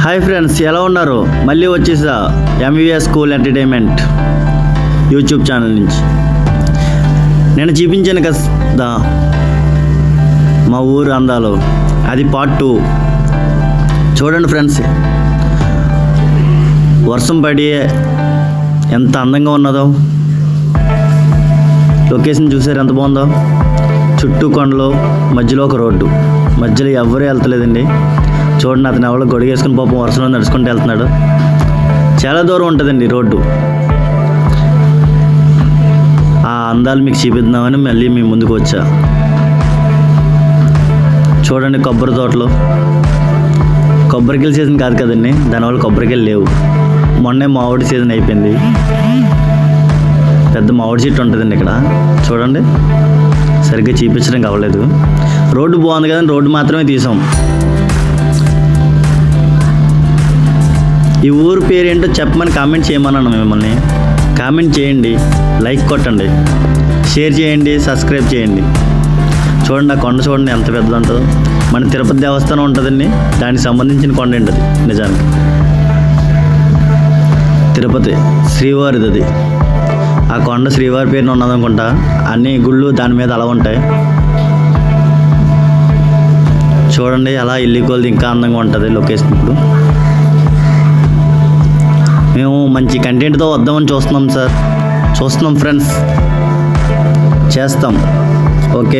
Hi friends, ఎలా ఉన్నారు? మళ్ళీ వచ్చేసా MVS school entertainment YouTube channel నుంచి. నేను చూపించాను కదా మా ఊరు అందాలు, అది పార్ట్ 2. చూడండి ఫ్రెండ్స్, వర్షం పడి ఎంత అందంగా ఉన్నదో. లొకేషన్ చూసారు ఎంత బాగుందో. చుట్టూ కొండలు, మధ్యలో ఒక రోడ్డు, మధ్యలో ఎవరూ వెళ్తలేదండి. చూడండి, అతను ఎవరో గొడిగేసుకుని పాపం వర్షంలో నడుచుకుంటూ వెళ్తున్నాడు. చాలా దూరం ఉంటుందండి రోడ్డు. ఆ అందాలు మీకు చూపిద్దామని మళ్ళీ మీ ముందుకు వచ్చా. చూడండి, కొబ్బరి తోటలు. కొబ్బరికాయల సీజన్ కాదు కదండి, దానివల్ల కొబ్బరికాయలు లేవు. మొన్నే మామిడి సీజన్ అయిపోయింది. పెద్ద మామిడి చెట్టు ఉంటుందండి ఇక్కడ. చూడండి, సరిగ్గా చూపించడానికి అవ్వలేదు. రోడ్డు బాగుంది కదండి, రోడ్డు మాత్రమే తీసాం. ఈ ఊరు పేరు ఏంటో చెప్పమని కామెంట్ చేయమన్నాను మిమ్మల్ని. కామెంట్ చేయండి, లైక్ కొట్టండి, షేర్ చేయండి, సబ్స్క్రైబ్ చేయండి. చూడండి, ఆ కొండ చూడండి ఎంత పెద్దది ఉంటుందో. మన తిరుపతి దేవస్థానం ఉంటుందండి, దానికి సంబంధించిన కొండ ఏంటి అది. నిజానికి తిరుపతి శ్రీవారిది అది. ఆ కొండ శ్రీవారి పేరున ఉన్నదనుకుంటా. అన్ని గుళ్ళు దాని మీద అలా ఉంటాయి. చూడండి, అలా ఇల్లు కొలిది ఇంకా అందంగా ఉంటుంది లొకేషన్. ఇప్పుడు మేము మంచి కంటెంట్తో వద్దామని చూస్తున్నాం ఫ్రెండ్స్. చేస్తాం. ఓకే.